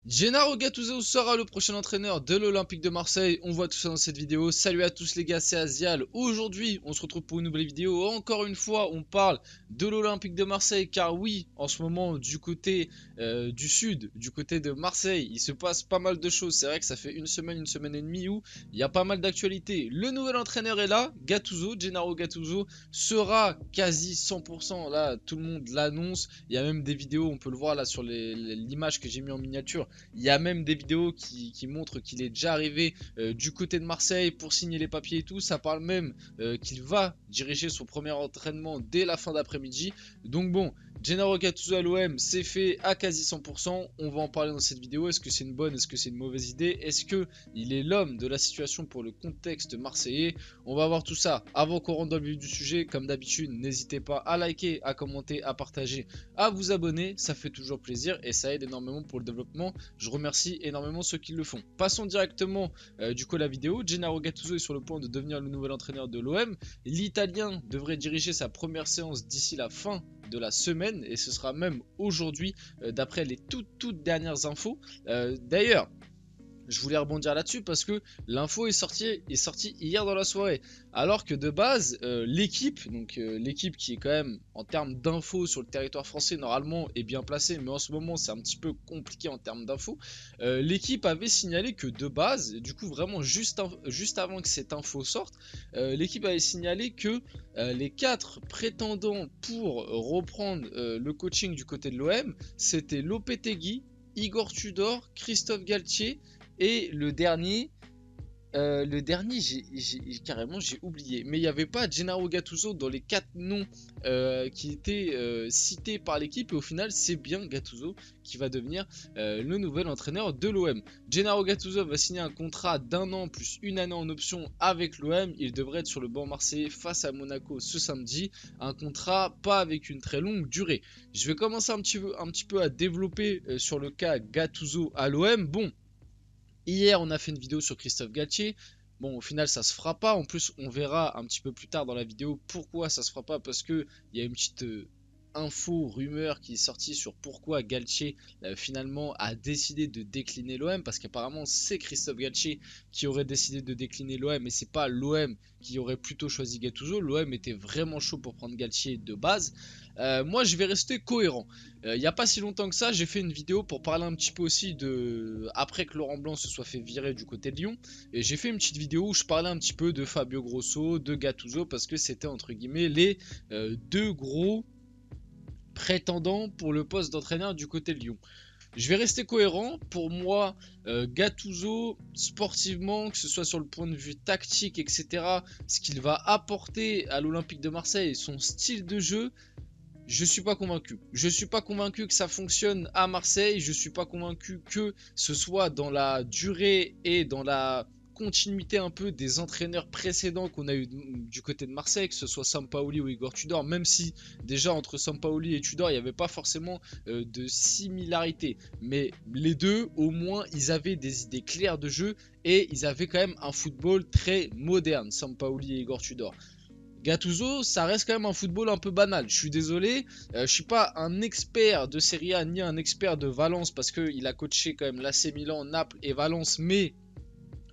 Gennaro Gattuso sera le prochain entraîneur de l'Olympique de Marseille. On voit tout ça dans cette vidéo. Salut à tous les gars, c'est Azial. Aujourd'hui, on se retrouve pour une nouvelle vidéo. Encore une fois, on parle de l'Olympique de Marseille. Car oui, en ce moment, du côté du sud, du côté de Marseille, il se passe pas mal de choses. C'est vrai que ça fait une semaine et demie où il y a pas mal d'actualités. Le nouvel entraîneur est là, Gattuso. Gennaro Gattuso sera quasi 100%. Là, tout le monde l'annonce. Il y a même des vidéos, on peut le voir là sur l'image que j'ai mis en miniature. Il y a même des vidéos qui montrent qu'il est déjà arrivé du côté de Marseille pour signer les papiers et tout. Ça parle même qu'il va diriger son premier entraînement dès la fin d'après-midi. Donc bon, Gennaro Gattuso à l'OM, c'est fait à quasi 100%. On va en parler dans cette vidéo. Est-ce que c'est une bonne, est-ce que c'est une mauvaise idée? Est-ce qu'il est l'homme de la situation pour le contexte marseillais? On va voir tout ça. Avant qu'on rentre dans le vif du sujet, comme d'habitude, n'hésitez pas à liker, à commenter, à partager, à vous abonner. Ça fait toujours plaisir et ça aide énormément pour le développement. Je remercie énormément ceux qui le font. Passons directement du coup à la vidéo. Gennaro Gattuso est sur le point de devenir le nouvel entraîneur de l'OM. L'Italien devrait diriger sa première séance d'ici la fin de la semaine et ce sera même aujourd'hui d'après les toutes dernières infos. D'ailleurs, je voulais rebondir là-dessus parce que l'info est sortie hier dans la soirée. Alors que de base, l'équipe, donc l'équipe qui est quand même en termes d'infos sur le territoire français normalement est bien placée, mais en ce moment c'est un petit peu compliqué en termes d'infos. L'équipe avait signalé que de base, du coup vraiment juste avant que cette info sorte, l'équipe avait signalé que les 4 prétendants pour reprendre le coaching du côté de l'OM, c'était Lopetegui, Igor Tudor, Christophe Galtier. Et le dernier, carrément j'ai oublié. Mais il n'y avait pas Gennaro Gattuso dans les 4 noms qui étaient cités par l'équipe. Et au final, c'est bien Gattuso qui va devenir le nouvel entraîneur de l'OM. Gennaro Gattuso va signer un contrat d'1 an plus 1 année en option avec l'OM. Il devrait être sur le banc marseillais face à Monaco ce samedi. Un contrat pas avec une très longue durée. Je vais commencer un petit peu à développer sur le cas Gattuso à l'OM. Bon. Hier, on a fait une vidéo sur Christophe Galtier. Bon, au final, ça se fera pas. En plus, on verra un petit peu plus tard dans la vidéo pourquoi ça se fera pas. Parce que il y a une petite info, rumeur qui est sortie sur pourquoi Galtier finalement a décidé de décliner l'OM. Parce qu'apparemment, c'est Christophe Galtier qui aurait décidé de décliner l'OM. Et c'est pas l'OM qui aurait plutôt choisi Gattuso. L'OM était vraiment chaud pour prendre Galtier de base. Moi, je vais rester cohérent. Il n'y a pas si longtemps que ça, j'ai fait une vidéo pour parler un petit peu aussi de... Après que Laurent Blanc se soit fait virer du côté de Lyon. Et j'ai fait une petite vidéo où je parlais un petit peu de Fabio Grosso, de Gattuso, parce que c'était entre guillemets les deux gros prétendants pour le poste d'entraîneur du côté de Lyon. Je vais rester cohérent. Pour moi, Gattuso, sportivement, que ce soit sur le point de vue tactique, etc., ce qu'il va apporter à l'Olympique de Marseille, son style de jeu, je suis pas convaincu. Je suis pas convaincu que ça fonctionne à Marseille. Je suis pas convaincu que ce soit dans la durée et dans la continuité un peu des entraîneurs précédents qu'on a eu du côté de Marseille, que ce soit Sampaoli ou Igor Tudor, même si déjà entre Sampaoli et Tudor il n'y avait pas forcément de similarité, mais les deux au moins ils avaient des idées claires de jeu et ils avaient quand même un football très moderne, Sampaoli et Igor Tudor. Gattuso, ça reste quand même un football un peu banal. Je suis désolé, je suis pas un expert de Serie A ni un expert de Valence parce qu'il a coaché quand même l'AC Milan, Naples et Valence, mais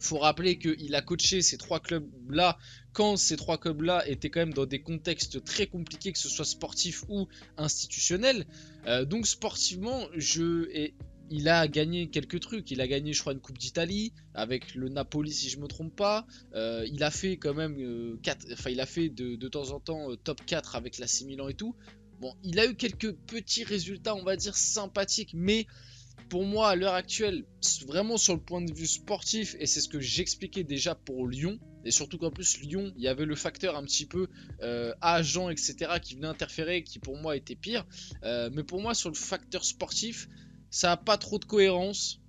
faut rappeler qu'il a coaché ces 3 clubs-là quand ces 3 clubs-là étaient quand même dans des contextes très compliqués, que ce soit sportif ou institutionnel. Donc sportivement, il a gagné quelques trucs. Il a gagné, je crois, une Coupe d'Italie avec le Napoli, si je me trompe pas. Il a fait quand même il a fait de temps en temps top 4 avec l'AC Milan et tout. Bon, il a eu quelques petits résultats, on va dire, sympathiques, mais pour moi, à l'heure actuelle, vraiment sur le point de vue sportif, et c'est ce que j'expliquais déjà pour Lyon, et surtout qu'en plus Lyon, il y avait le facteur un petit peu agent, etc., qui venait interférer, qui pour moi était pire. Mais pour moi, sur le facteur sportif, ça n'a pas trop de cohérence.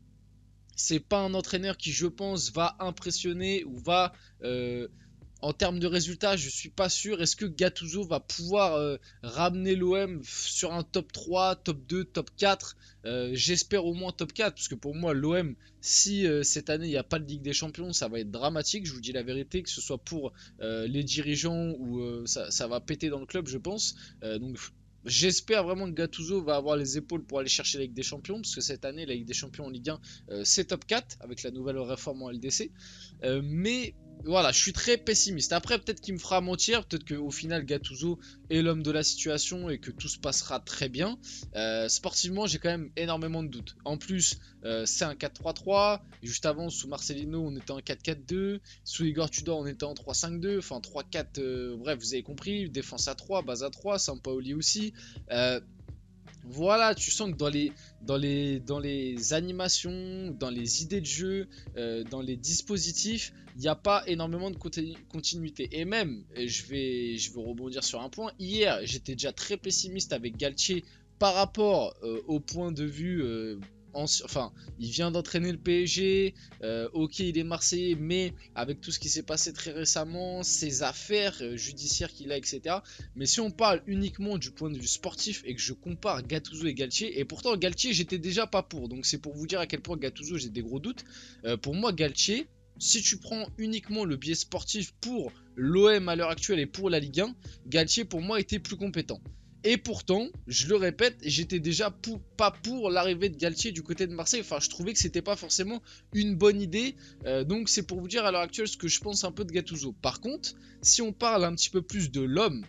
C'est pas un entraîneur qui, je pense, va impressionner ou va... en termes de résultats, je suis pas sûr. Est-ce que Gattuso va pouvoir ramener l'OM sur un top 3, top 2, top 4? J'espère au moins top 4, parce que pour moi, l'OM, si cette année il n'y a pas de Ligue des Champions, ça va être dramatique. Je vous dis la vérité, que ce soit pour les dirigeants ou ça va péter dans le club, je pense. Donc J'espère vraiment que Gattuso va avoir les épaules pour aller chercher la Ligue des Champions, parce que cette année, la Ligue des Champions en Ligue 1, c'est top 4 avec la nouvelle réforme en LDC. Mais voilà, je suis très pessimiste. Après, peut-être qu'il me fera mentir, peut-être qu'au final, Gattuso est l'homme de la situation et que tout se passera très bien. Sportivement, j'ai quand même énormément de doutes. En plus, c'est un 4-3-3. Juste avant, sous Marcelino, on était en 4-4-2. Sous Igor Tudor, on était en 3-5-2. Enfin, 3-4, bref, vous avez compris. Défense à 3, base à 3, Sampaoli aussi. Voilà, tu sens que dans les animations, dans les idées de jeu, dans les dispositifs, il n'y a pas énormément de continuité. Et même, je vais rebondir sur un point, hier j'étais déjà très pessimiste avec Galtier par rapport au point de vue enfin, il vient d'entraîner le PSG, ok il est Marseillais, mais avec tout ce qui s'est passé très récemment, ses affaires judiciaires qu'il a, etc. Mais si on parle uniquement du point de vue sportif et que je compare Gattuso et Galtier, et pourtant Galtier j'étais déjà pas pour, donc c'est pour vous dire à quel point Gattuso j'ai des gros doutes. Pour moi Galtier, si tu prends uniquement le biais sportif pour l'OM à l'heure actuelle et pour la Ligue 1, Galtier pour moi était plus compétent. Et pourtant, je le répète, j'étais déjà pas pour l'arrivée de Galtier du côté de Marseille. Enfin, je trouvais que c'était pas forcément une bonne idée. Donc c'est pour vous dire à l'heure actuelle ce que je pense un peu de Gattuso. Par contre, si on parle un petit peu plus de l'homme,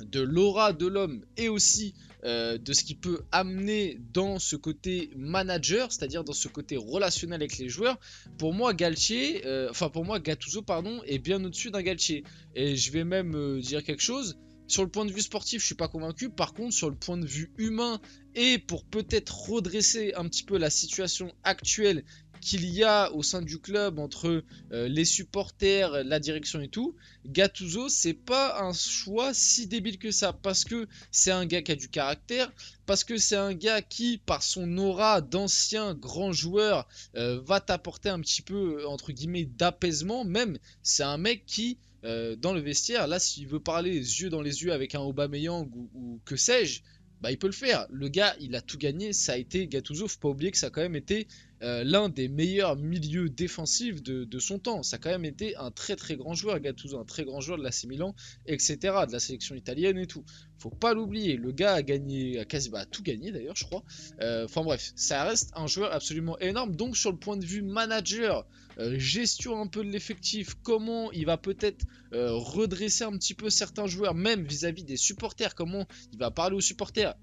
de l'aura de l'homme et aussi de ce qu'il peut amener dans ce côté manager, c'est-à-dire dans ce côté relationnel avec les joueurs, pour moi Gattuso pardon, est bien au-dessus d'un Galtier. Et je vais même dire quelque chose. Sur le point de vue sportif, je suis pas convaincu. Par contre, sur le point de vue humain et pour peut-être redresser un petit peu la situation actuelle qu'il y a au sein du club entre les supporters, la direction et tout, Gattuso, c'est pas un choix si débile que ça, parce que c'est un gars qui a du caractère, parce que c'est un gars qui, par son aura d'ancien grand joueur, va t'apporter un petit peu, entre guillemets, d'apaisement. Même, c'est un mec qui, dans le vestiaire, là, s'il veut parler les yeux dans les yeux avec un Aubameyang ou que sais-je, bah il peut le faire. Le gars, il a tout gagné. Ça a été Gattuso. Faut pas oublier que ça a quand même été l'un des meilleurs milieux défensifs de son temps. Ça a quand même été un très très grand joueur, Gattuso, un très grand joueur de l'AC Milan, etc. De la sélection italienne et tout. Faut pas l'oublier. Le gars a gagné, a tout gagné d'ailleurs, je crois. Enfin bref, ça reste un joueur absolument énorme. Donc sur le point de vue manager, gestion un peu de l'effectif, comment il va peut-être redresser un petit peu certains joueurs, même vis-à-vis des supporters, comment il va parler aux supporters.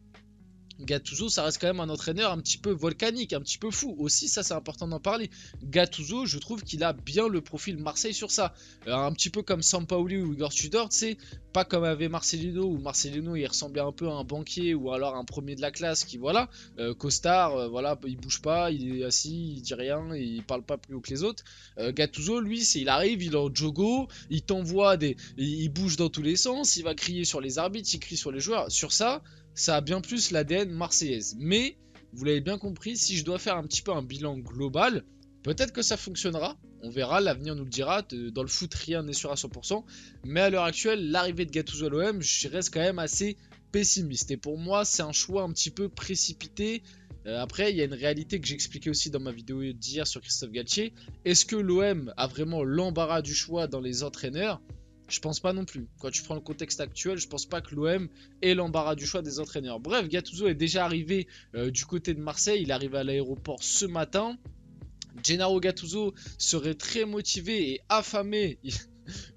Gattuso, ça reste quand même un entraîneur un petit peu volcanique, un petit peu fou. Aussi, ça c'est important d'en parler. Gattuso, je trouve qu'il a bien le profil Marseille sur ça. Un petit peu comme Sampaoli ou Igor Tudor, tu sais, pas comme avait Marcelino, où Marcelino il ressemblait un peu à un banquier ou alors un premier de la classe qui, voilà, costard, voilà, il bouge pas, il est assis, il dit rien, il parle pas plus haut que les autres. Gattuso, lui, il arrive, il est en jogo, il t'envoie il bouge dans tous les sens, il va crier sur les arbitres, il crie sur les joueurs. Sur ça a bien plus l'ADN marseillaise. Mais, vous l'avez bien compris, si je dois faire un petit peu un bilan global, peut-être que ça fonctionnera. On verra, l'avenir nous le dira. Dans le foot, rien n'est sûr à 100%. Mais à l'heure actuelle, l'arrivée de Gattuso à l'OM, je reste quand même assez pessimiste. Et pour moi, c'est un choix un petit peu précipité. Après, il y a une réalité que j'expliquais aussi dans ma vidéo d'hier sur Christophe Galtier. Est-ce que l'OM a vraiment l'embarras du choix dans les entraîneurs ? Je pense pas non plus. Quand tu prends le contexte actuel, je pense pas que l'OM ait l'embarras du choix des entraîneurs. Bref, Gattuso est déjà arrivé du côté de Marseille. Il arrive à l'aéroport ce matin. Gennaro Gattuso serait très motivé et affamé.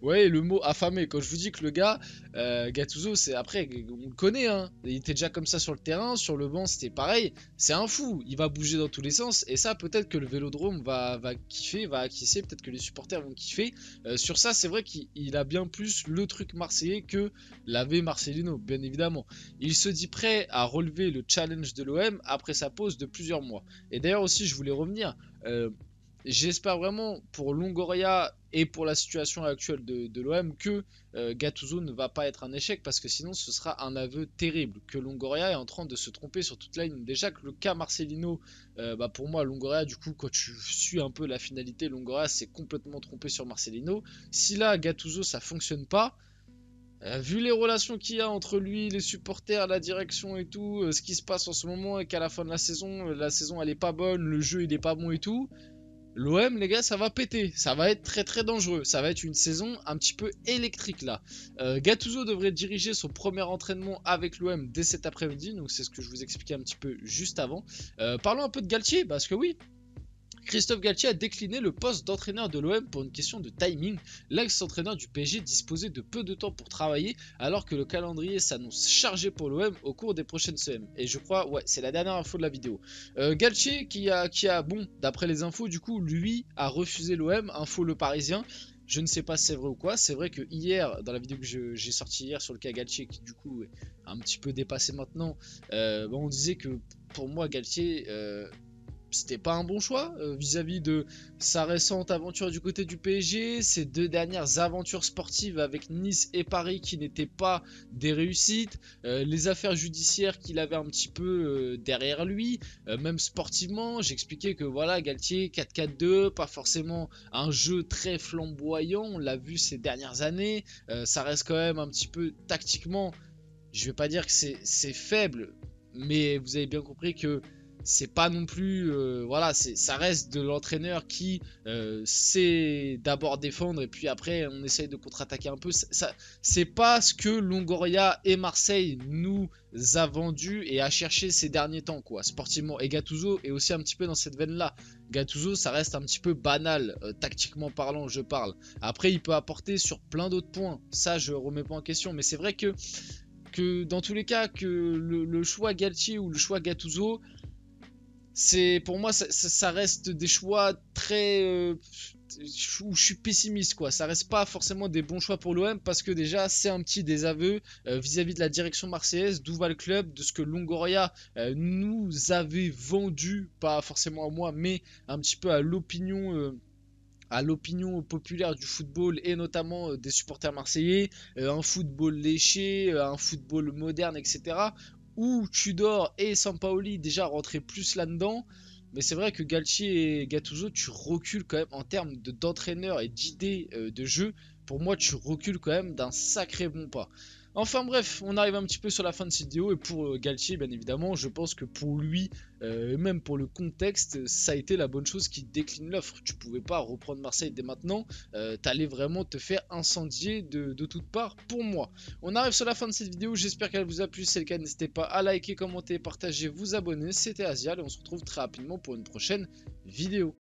Ouais, le mot affamé. Quand je vous dis que le gars, Gattuso, c'est après, on le connaît, hein. Il était déjà comme ça sur le terrain, sur le banc, c'était pareil. C'est un fou. Il va bouger dans tous les sens. Et ça, peut-être que le Vélodrome va kiffer, va acquiescer. Peut-être que les supporters vont kiffer. Sur ça, c'est vrai qu'il a bien plus le truc marseillais que l'avait Marcelino, bien évidemment. Il se dit prêt à relever le challenge de l'OM après sa pause de plusieurs mois. Et d'ailleurs aussi, je voulais revenir. J'espère vraiment pour Longoria et pour la situation actuelle de l'OM que Gattuso ne va pas être un échec, parce que sinon ce sera un aveu terrible que Longoria est en train de se tromper sur toute la ligne. Déjà que le cas Marcelino, pour moi Longoria, du coup quand tu suis un peu la finalité, Longoria s'est complètement trompé sur Marcelino. Si là Gattuso ça fonctionne pas, vu les relations qu'il y a entre lui, les supporters, la direction et tout, ce qui se passe en ce moment, et qu'à la fin de la saison elle est pas bonne, le jeu il est pas bon et tout, l'OM, les gars, ça va péter. Ça va être très très dangereux. Ça va être une saison un petit peu électrique là. Gattuso devrait diriger son premier entraînement avec l'OM dès cet après-midi. Donc c'est ce que je vous expliquais un petit peu juste avant. Parlons un peu de Galtier, parce que oui, Christophe Galtier a décliné le poste d'entraîneur de l'OM pour une question de timing. L'ex-entraîneur du PSG disposait de peu de temps pour travailler alors que le calendrier s'annonce chargé pour l'OM au cours des prochaines semaines. Et je crois, ouais, c'est la dernière info de la vidéo. Galtier qui a, bon, d'après les infos, du coup, lui a refusé l'OM, info Le Parisien. Je ne sais pas si c'est vrai ou quoi. C'est vrai que hier, dans la vidéo que j'ai sortie hier sur le cas Galtier, qui du coup est un petit peu dépassé maintenant, on disait que pour moi, Galtier... c'était pas un bon choix vis-à-vis de sa récente aventure du côté du PSG, ses 2 dernières aventures sportives avec Nice et Paris qui n'étaient pas des réussites, les affaires judiciaires qu'il avait un petit peu derrière lui, même sportivement. J'expliquais que voilà, Galtier 4-4-2, pas forcément un jeu très flamboyant, on l'a vu ces dernières années, ça reste quand même un petit peu tactiquement, je vais pas dire que c'est faible, mais vous avez bien compris que c'est pas non plus voilà, ça reste de l'entraîneur qui sait d'abord défendre et puis après on essaye de contre-attaquer un peu. C'est pas ce que Longoria et Marseille nous a vendu et a cherché ces derniers temps quoi, sportivement. Et Gattuso est aussi un petit peu dans cette veine là. Gattuso ça reste un petit peu banal tactiquement parlant, je parle. Après il peut apporter sur plein d'autres points, ça je remets pas en question, mais c'est vrai que dans tous les cas que le choix Galtier ou le choix Gattuso, c'est pour moi ça reste des choix très où je suis pessimiste quoi. Ça reste pas forcément des bons choix pour l'OM parce que déjà c'est un petit désaveu vis-à-vis de la direction marseillaise, d'où va le club, de ce que Longoria nous avait vendu, pas forcément à moi mais un petit peu à l'opinion populaire du football et notamment des supporters marseillais, un football léché, un football moderne, etc. Où Tudor et Sampaoli déjà rentraient plus là-dedans. Mais c'est vrai que Galtier et Gattuso, tu recules quand même en termes d'entraîneur et d'idées de jeu. Pour moi, tu recules quand même d'un sacré bon pas. Enfin bref, on arrive un petit peu sur la fin de cette vidéo et pour Galtier, bien évidemment, je pense que pour lui, et même pour le contexte, ça a été la bonne chose qui décline l'offre. Tu pouvais pas reprendre Marseille dès maintenant, t'allais vraiment te faire incendier de toutes parts pour moi. On arrive sur la fin de cette vidéo, j'espère qu'elle vous a plu, si c'est le cas, n'hésitez pas à liker, commenter, partager, vous abonner. C'était Asial et on se retrouve très rapidement pour une prochaine vidéo.